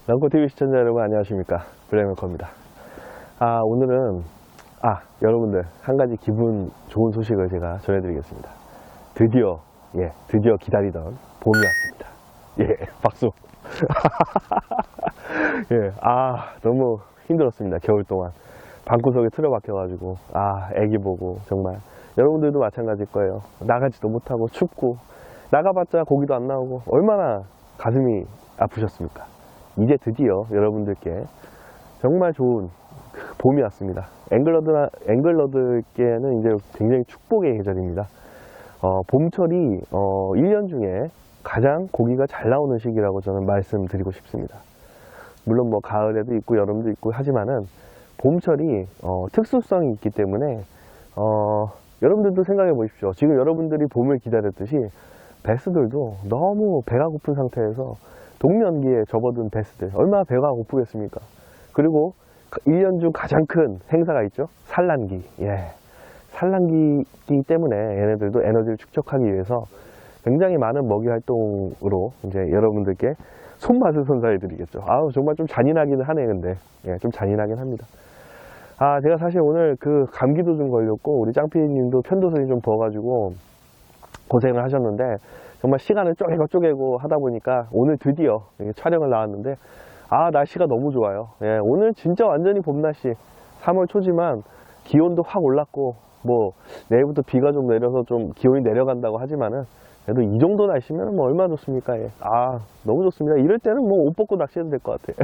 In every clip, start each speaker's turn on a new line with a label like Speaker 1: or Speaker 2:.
Speaker 1: 랑코TV 시청자 여러분 안녕하십니까, 블랙메커입니다. 오늘은 여러분들 한 가지 기분 좋은 소식을 제가 전해드리겠습니다. 드디어 기다리던 봄이 왔습니다. 박수. 너무 힘들었습니다. 겨울 동안 방구석에 틀어박혀가지고 애기 보고 정말 여러분들도 마찬가지일 거예요. 나가지도 못하고 춥고 나가봤자 고기도 안 나오고 얼마나 가슴이 아프셨습니까? 이제 드디어 여러분들께 정말 좋은 봄이 왔습니다. 앵글러들께는 이제 굉장히 축복의 계절입니다. 봄철이 1년 중에 가장 고기가 잘 나오는 시기라고 저는 말씀드리고 싶습니다. 물론 뭐 가을에도 있고 여름도 있고 하지만은 봄철이 특수성이 있기 때문에 여러분들도 생각해 보십시오. 지금 여러분들이 봄을 기다렸듯이 베스들도 너무 배가 고픈 상태에서 동면기에 접어든 베스들 얼마나 배가 고프겠습니까? 그리고 1년 중 가장 큰 행사가 있죠. 산란기. 산란기이기 때문에 얘네들도 에너지를 축적하기 위해서 굉장히 많은 먹이 활동으로 이제 여러분들께 손맛을 선사해 드리겠죠. 정말 좀 잔인하긴 하네. 근데 좀 잔인하긴 합니다. 제가 사실 오늘 그 감기도 좀 걸렸고 우리 짱피디님도 편도선이 좀 부어가지고 고생을 하셨는데 정말 시간을 쪼개고 하다 보니까 오늘 드디어 촬영을 나왔는데 날씨가 너무 좋아요. 오늘 진짜 완전히 봄 날씨. 3월 초지만 기온도 확 올랐고 뭐 내일부터 비가 좀 내려서 좀 기온이 내려간다고 하지만은 그래도 이 정도 날씨면 뭐 얼마나 좋습니까? 너무 좋습니다. 이럴 때는 뭐 옷 벗고 낚시해도 될 것 같아요.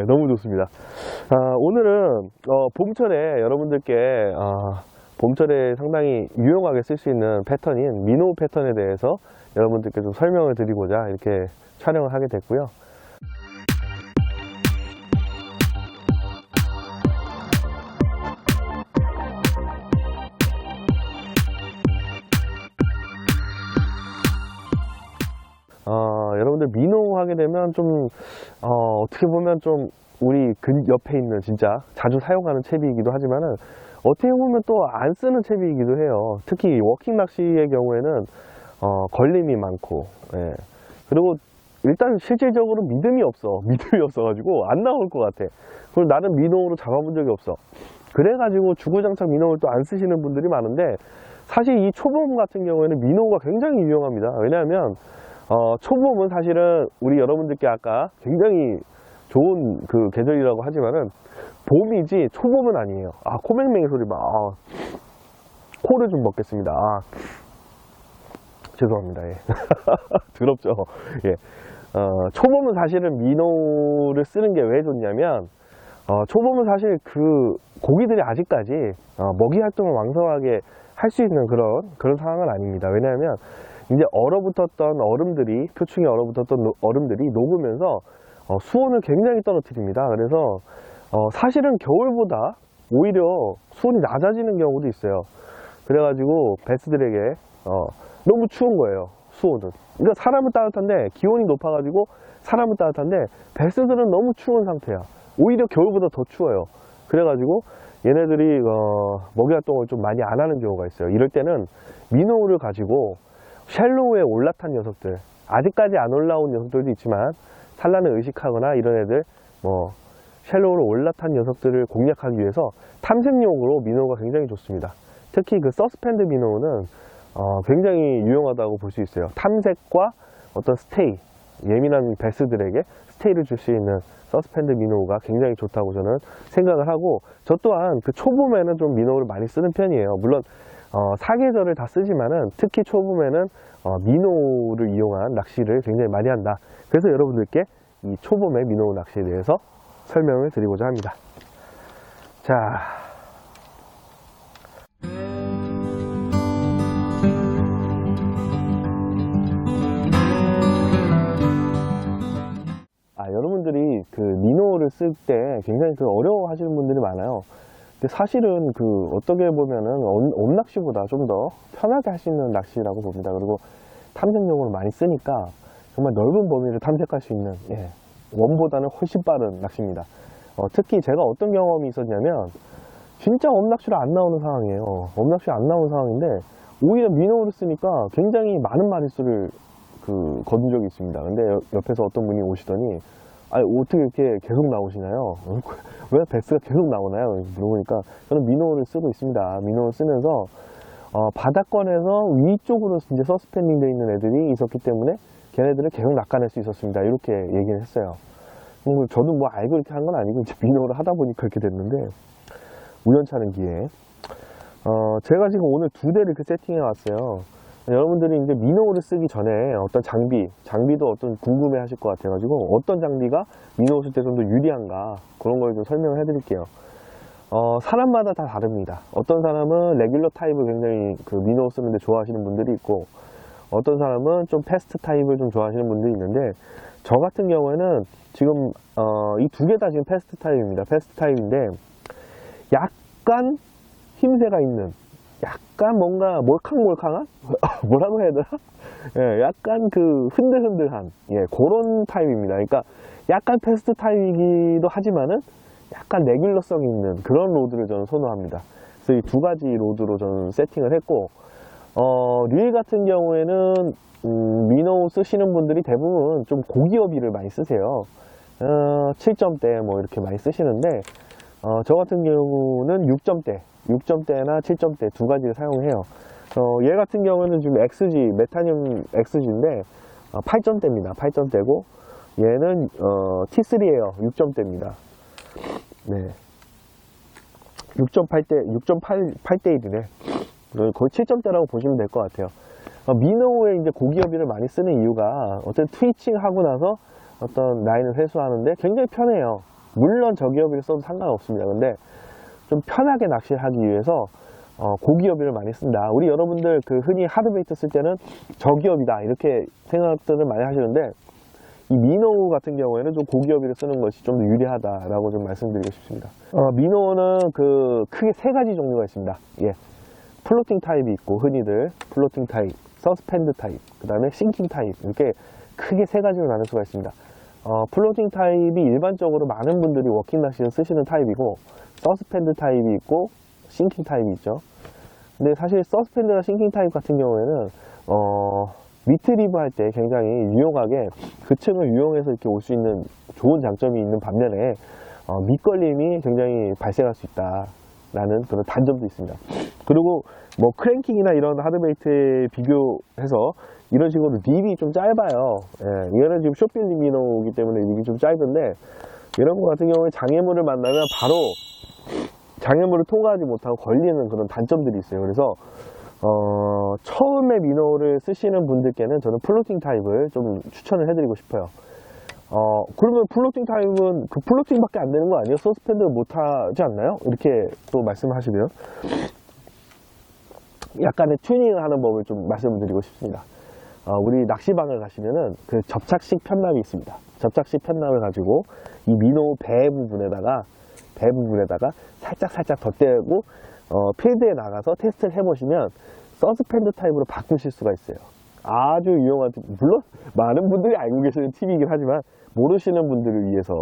Speaker 1: 너무 좋습니다. 오늘은 봄철에 여러분들께 봄철에 상당히 유용하게 쓸 수 있는 패턴인 미노우 패턴에 대해서 여러분들께 좀 설명을 드리고자 이렇게 촬영을 하게 됐고요. 여러분들 미노우 하게 되면 좀 어떻게 보면 좀 우리 옆에 있는 진짜 자주 사용하는 채비이기도 하지만은 어떻게 보면 또 안 쓰는 채비이기도 해요. 특히 워킹 낚시의 경우에는 걸림이 많고 그리고 일단 실질적으로 믿음이 없어가지고 안 나올 것 같아. 그걸 나는 미노우로 잡아본 적이 없어. 그래가지고 주구장창 미노우를 또 안 쓰시는 분들이 많은데 사실 이 초봄 같은 경우에는 미노우가 굉장히 유용합니다. 왜냐하면 초봄은 사실은 우리 여러분들께 아까 굉장히 좋은 그 계절이라고 하지만은 봄이지 초봄은 아니에요. 코맹맹이 소리 봐. 코를 좀 먹겠습니다. 죄송합니다. 더럽죠. 초봄은 사실은 미노를 쓰는 게 왜 좋냐면 초봄은 사실 그 고기들이 아직까지 먹이 활동을 왕성하게 할 수 있는 그런 상황은 아닙니다. 왜냐하면 이제 얼어붙었던 얼음들이, 표층에 얼어붙었던 얼음들이 녹으면서 수온을 굉장히 떨어뜨립니다. 그래서 사실은 겨울보다 오히려 수온이 낮아지는 경우도 있어요. 그래가지고 베스들에게 너무 추운 거예요. 수온은. 그러니까 사람은 따뜻한데 기온이 높아가지고 사람은 따뜻한데 베스들은 너무 추운 상태야. 오히려 겨울보다 더 추워요. 그래가지고 얘네들이 먹이 활동을 좀 많이 안 하는 경우가 있어요. 이럴 때는 미노우를 가지고 쉘로우에 올라탄 녀석들, 아직까지 안 올라온 녀석들도 있지만 산란을 의식하거나 이런 애들 쉘로우로 올라탄 녀석들을 공략하기 위해서 탐색용으로 미노우가 굉장히 좋습니다. 특히 그 서스펜드 미노우는 굉장히 유용하다고 볼 수 있어요. 탐색과 어떤 스테이, 예민한 베스들에게 스테이를 줄 수 있는 서스펜드 미노우가 굉장히 좋다고 저는 생각을 하고, 저 또한 그 초봄에는 좀 미노우를 많이 쓰는 편이에요. 물론 사계절을 다 쓰지만은 특히 초봄에는 미노우를 이용한 낚시를 굉장히 많이 한다. 그래서 여러분들께 이 초봄의 미노우 낚시에 대해서 설명을 드리고자 합니다. 자, 여러분들이 그 미노우를 쓸 때 굉장히 어려워 하시는 분들이 많아요. 근데 사실은 어떻게 보면은 옴낚시보다 좀 더 편하게 할 수 있는 낚시라고 봅니다. 그리고 탐색용으로 많이 쓰니까 정말 넓은 범위를 탐색할 수 있는, 웜보다는 훨씬 빠른 낚시입니다. 특히 제가 어떤 경험이 있었냐면 진짜 웜낚시로 안 나오는 상황이에요. 웜낚시 안 나오는 상황인데 오히려 미노우를 쓰니까 굉장히 많은 마리수를 거둔 적이 있습니다. 근데 옆에서 어떤 분이 오시더니 아니, 어떻게 이렇게 계속 나오시나요? 왜 베스가 계속 나오나요? 물어보니까 저는 미노를 쓰고 있습니다. 미노를 쓰면서 바닥권에서 위쪽으로 이제 서스펜딩 되어 있는 애들이 있었기 때문에 걔네들을 계속 낚아낼 수 있었습니다. 이렇게 얘기를 했어요. 저도 뭐 알고 이렇게 한 건 아니고 이제 미노를 하다 보니까 그렇게 됐는데, 우연찮은 기회에 제가 지금 오늘 2대를 이렇게 세팅해 왔어요. 여러분들이 이제 미노를 쓰기 전에 어떤 장비도 어떤 궁금해 하실 것 같아가지고 어떤 장비가 미노 쓸 때 좀 더 유리한가 그런 걸 좀 설명을 해 드릴게요. 사람마다 다 다릅니다. 어떤 사람은 레귤러 타입을 굉장히 그 미노 쓰는데 좋아하시는 분들이 있고, 어떤 사람은 좀 패스트 타입을 좀 좋아하시는 분들이 있는데, 저 같은 경우에는 지금 이 2개 다 지금 패스트 타입입니다. 패스트 타입인데 약간 힘새가 있는, 약간 뭔가 몰캉몰캉한? 뭐라고 해야 되나? 예, 약간 그 흔들흔들한, 예, 그런 타입입니다. 그러니까 약간 패스트 타입이기도 하지만은 약간 레귤러성 있는 그런 로드를 저는 선호합니다. 그래서 이 2가지 로드로 저는 세팅을 했고, 릴 같은 경우에는 미노 쓰시는 분들이 대부분 좀 고기어비를 많이 쓰세요. 7점대 뭐 이렇게 많이 쓰시는데, 저 같은 경우는 6점대나 7점대 2가지를 사용해요. 얘 같은 경우는 지금 XG, 메타늄 XG인데 8점대입니다. 8점대고 얘는 T3예요. 6점대입니다. 네. 6.8대 1이네. 거의 7점대라고 보시면 될 것 같아요. 미노에 이제 고기어비를 많이 쓰는 이유가 어떤 트위칭 하고 나서 어떤 라인을 회수하는데 굉장히 편해요. 물론 저기어비를 써도 상관없습니다. 근데 좀 편하게 낚시를 하기 위해서 고기어비를 많이 쓴다. 우리 여러분들 그 흔히 하드베이트 쓸 때는 저기어비다 이렇게 생각들을 많이 하시는데, 이 미노 같은 경우에는 좀 고기어비를 쓰는 것이 좀 더 유리하다라고 좀 말씀드리고 싶습니다. 미노는 그 크게 3가지 종류가 있습니다. 예. 플로팅 타입이 있고, 흔히들 플로팅 타입, 서스펜드 타입, 그 다음에 싱킹 타입, 이렇게 크게 3가지로 나눌 수가 있습니다. 플로팅 타입이 일반적으로 많은 분들이 워킹 낚시를 쓰시는 타입이고, 서스펜드 타입이 있고 싱킹 타입이 있죠. 근데 사실 서스펜드나 싱킹 타입 같은 경우에는 미트리브 할 때 굉장히 유용하게 그 층을 이용해서 이렇게 올 수 있는 좋은 장점이 있는 반면에 밑걸림이 굉장히 발생할 수 있다라는 그런 단점도 있습니다. 그리고 뭐 크랭킹이나 이런 하드베이트에 비교해서 이런 식으로 립이 좀 짧아요. 예, 얘는 지금 쇼필 미노이기 때문에 립이 좀 짧은데, 이런 거 같은 경우에 장애물을 만나면 바로 장애물을 통과하지 못하고 걸리는 그런 단점들이 있어요. 그래서 처음에 미노를 쓰시는 분들께는 저는 플로팅 타입을 좀 추천을 해드리고 싶어요. 그러면 플로팅 타입은 그 플로팅밖에 안 되는 거 아니에요? 서스펜드 못하지 않나요? 이렇게 또 말씀하시면 약간의 튜닝을 하는 법을 좀 말씀을 드리고 싶습니다. 우리 낚시방을 가시면은 그 접착식 편납이 있습니다. 접착식 편납을 가지고 이 미노 배 부분에다가 살짝 덧대고 필드에 나가서 테스트를 해보시면 서스펜드 타입으로 바꾸실 수가 있어요. 아주 유용한, 물론 많은 분들이 알고 계시는 팁이긴 하지만 모르시는 분들을 위해서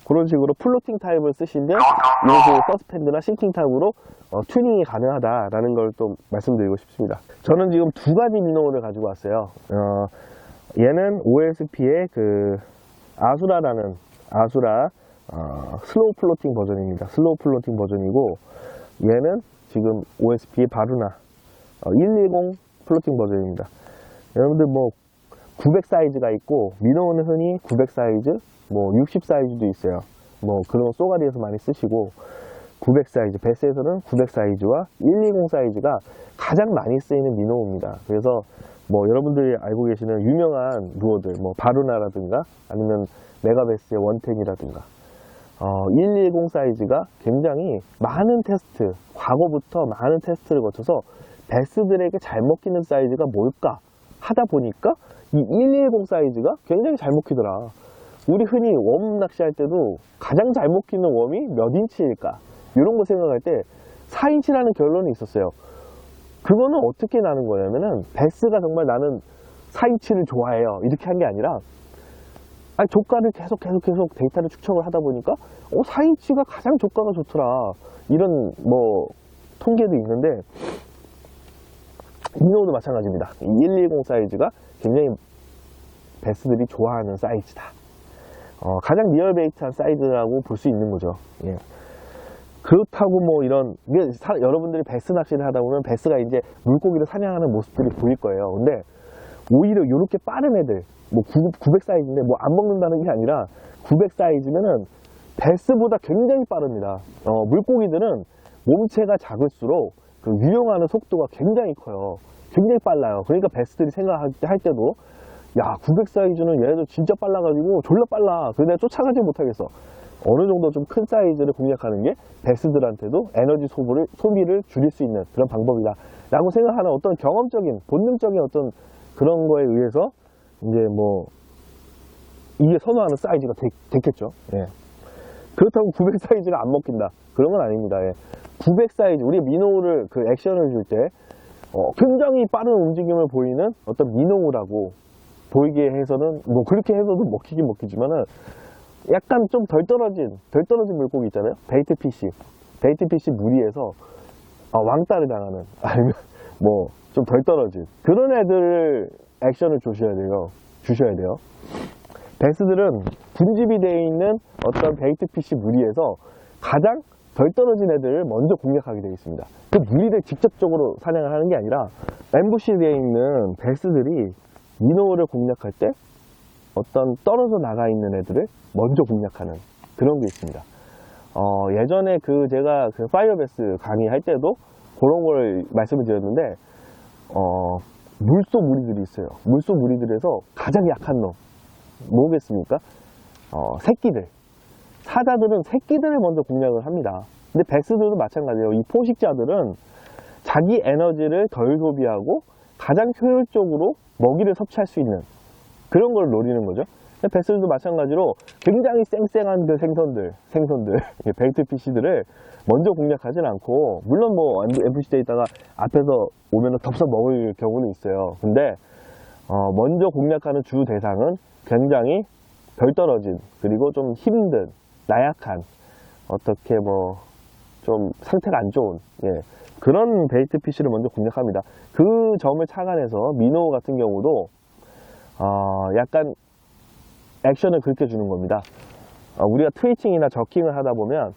Speaker 1: 그런 식으로 플로팅 타입을 쓰시면 이런 식으로 서스펜드나 싱킹 타입으로 튜닝이 가능하다라는 걸 또 말씀드리고 싶습니다. 저는 지금 2가지 미노를 가지고 왔어요. 얘는 OSP의 그 아수라라는 슬로우 플로팅 버전입니다. 슬로우 플로팅 버전이고, 얘는 지금 OSP의 바루나 110 플로팅 버전입니다. 여러분들 뭐 900 사이즈가 있고, 미노는 흔히 900 사이즈, 뭐 60 사이즈도 있어요. 뭐 그런 쏘가리에서 많이 쓰시고, 900 사이즈, 베스에서는 900 사이즈와 120 사이즈가 가장 많이 쓰이는 미노입니다. 그래서 뭐 여러분들이 알고 계시는 유명한 루어들, 뭐 바루나라든가 아니면 메가베스의 원텐이라든가 110 사이즈가 굉장히 많은 테스트, 과거부터 많은 테스트를 거쳐서 베스들에게 잘 먹히는 사이즈가 뭘까 하다 보니까 이 110 사이즈가 굉장히 잘 먹히더라. 우리 흔히 웜 낚시할 때도 가장 잘 먹히는 웜이 몇 인치일까? 이런 거 생각할 때 4인치라는 결론이 있었어요. 그거는 어떻게 나는 거냐면은 베스가 정말 나는 4인치를 좋아해요 이렇게 한 게 아니라, 아니 조가를 계속 데이터를 축적을 하다 보니까 4인치가 가장 조가가 좋더라, 이런 뭐 통계도 있는데, 미노도 마찬가지입니다. 110 사이즈가 굉장히 베스들이 좋아하는 사이즈다. 가장 리얼베이트한 사이즈라고 볼 수 있는 거죠. 예. 그렇다고 뭐 이런, 여러분들이 베스 낚시를 하다 보면 베스가 이제 물고기를 사냥하는 모습들이 보일 거예요. 근데 오히려 이렇게 빠른 애들, 뭐 900 사이즈인데 뭐 안 먹는다는 게 아니라 900 사이즈면은 베스보다 굉장히 빠릅니다. 물고기들은 몸체가 작을수록 그 유영하는 속도가 굉장히 커요. 굉장히 빨라요. 그러니까 베스들이 생각할 때도 야, 900 사이즈는 얘네들 진짜 빨라가지고 졸라 빨라. 그래서 내가 쫓아가지 못하겠어. 어느 정도 좀 큰 사이즈를 공략하는 게 베스들한테도 에너지 소비를 줄일 수 있는 그런 방법이다 라고 생각하는 어떤 경험적인 본능적인 어떤 그런 거에 의해서 이제 뭐 이게 선호하는 사이즈가 됐겠죠. 예. 그렇다고 900 사이즈가 안 먹힌다 그런 건 아닙니다. 예. 900 사이즈, 우리 미노우를 그 액션을 줄 때 굉장히 빠른 움직임을 보이는 어떤 미노우라고 보이게 해서는 뭐 그렇게 해서도 먹히긴 먹히지만은 약간 좀 덜 떨어진 물고기 있잖아요. 베이트 피시 무리해서 왕따를 당하는, 아니면 뭐 좀 덜 떨어진 그런 애들 액션을 주셔야 돼요. 베스들은 분집이 되어 있는 어떤 베이트 피시 무리에서 가장 덜 떨어진 애들을 먼저 공략하게 되어 있습니다. 그 무리를 직접적으로 사냥을 하는 게 아니라 엠부시 되어 있는 베스들이 미노우를 공략할 때 어떤 떨어져 나가 있는 애들을 먼저 공략하는 그런 게 있습니다. 예전에 제가 파이어베스 강의할 때도 그런 걸 말씀을 드렸는데, 물소 무리들이 있어요. 물소 무리들에서 가장 약한 놈 뭐겠습니까? 새끼들. 사자들은 새끼들을 먼저 공략을 합니다. 근데 베스들도 마찬가지예요. 이 포식자들은 자기 에너지를 덜 소비하고 가장 효율적으로 먹이를 섭취할 수 있는 그런 걸 노리는 거죠. 베스들도 마찬가지로 굉장히 쌩쌩한 그 생선들 베이트 피시들을 먼저 공략하진 않고, 물론 뭐 엠부시에 있다가 앞에서 오면 덥석 먹을 경우는 있어요. 근데 먼저 공략하는 주 대상은 굉장히 덜 떨어진, 그리고 좀 힘든, 나약한, 어떻게 뭐 좀 상태가 안 좋은 그런 베이트 피시를 먼저 공략합니다. 그 점을 착안해서 미노우 같은 경우도 약간 액션을 그렇게 주는 겁니다. 우리가 트위칭이나 저킹을 하다 보면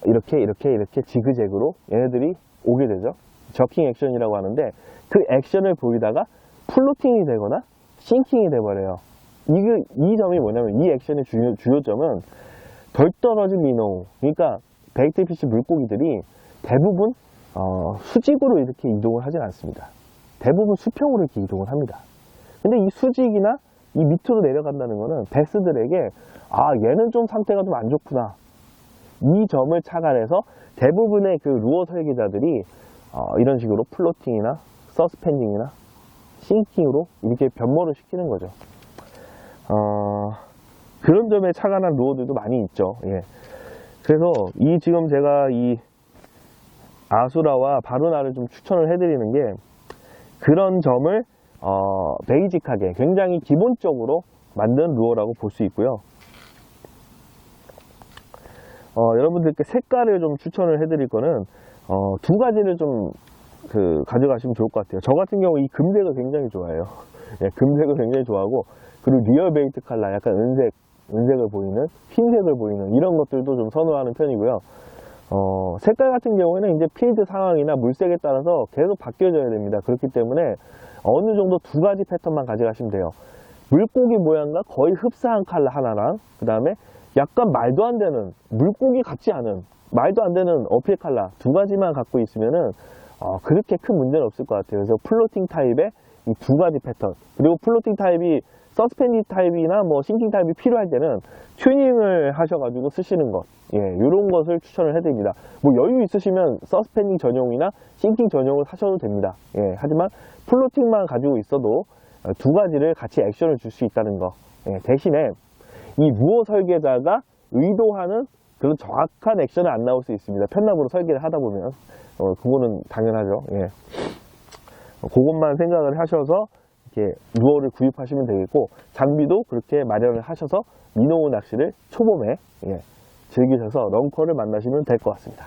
Speaker 1: 이렇게 지그재그로 얘네들이 오게 되죠. 저킹 액션이라고 하는데, 그 액션을 보이다가 플로팅이 되거나 싱킹이 돼버려요. 이 점이 뭐냐면, 이 액션의 주요점은 덜 떨어진 미노우, 그러니까 베이트 피시 물고기들이 대부분 수직으로 이렇게 이동을 하진 않습니다. 대부분 수평으로 이렇게 이동을 합니다. 근데 이 수직이나 이 밑으로 내려간다는 거는 베스들에게 얘는 좀 상태가 좀 안 좋구나, 이 점을 착안해서 대부분의 그 루어 설계자들이 이런 식으로 플로팅이나 서스펜딩이나 싱킹으로 이렇게 변모를 시키는 거죠. 그런 점에 착안한 루어들도 많이 있죠. 예. 그래서 지금 제가 이 아수라와 바루나를 좀 추천을 해드리는 게, 그런 점을 베이직하게 굉장히 기본적으로 만든 루어라고 볼 수 있고요. 여러분들께 색깔을 좀 추천을 해드릴 거는 두 가지를 좀 가져가시면 좋을 것 같아요. 저 같은 경우 이 금색을 굉장히 좋아해요. 예, 금색을 굉장히 좋아하고, 그리고 리얼 베이트 컬러, 약간 은색을 보이는, 흰색을 보이는 이런 것들도 좀 선호하는 편이고요. 색깔 같은 경우에는 이제 필드 상황이나 물색에 따라서 계속 바뀌어져야 됩니다. 그렇기 때문에 어느 정도 두 가지 패턴만 가져가시면 돼요. 물고기 모양과 거의 흡사한 컬러 하나랑, 그 다음에 약간 말도 안 되는, 물고기 같지 않은, 말도 안 되는 어필 컬러 두 가지만 갖고 있으면은 그렇게 큰 문제는 없을 것 같아요. 그래서 플로팅 타입의 이 두 가지 패턴, 그리고 플로팅 타입이 서스펜디 타입이나 뭐 싱킹 타입이 필요할 때는 튜닝을 하셔가지고 쓰시는 것, 이런 것을 추천을 해드립니다. 뭐 여유 있으시면 서스펜딩 전용이나 싱킹 전용을 사셔도 됩니다. 하지만 플로팅만 가지고 있어도 두 가지를 같이 액션을 줄 수 있다는 거. 대신에 이 루어 설계자가 의도하는 그런 정확한 액션은 안 나올 수 있습니다. 편납으로 설계를 하다 보면 그거는 당연하죠. 그것만 생각을 하셔서 이렇게 루어를 구입하시면 되겠고, 장비도 그렇게 마련을 하셔서 미노우 낚시를 초봄에 즐기셔서 런커를 만나시면 될 것 같습니다.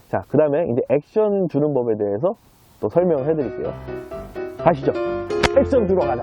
Speaker 1: 자, 그 다음에 이제 액션 주는 법에 대해서 또 설명을 해드릴게요. 가시죠. 액션 주러 가자.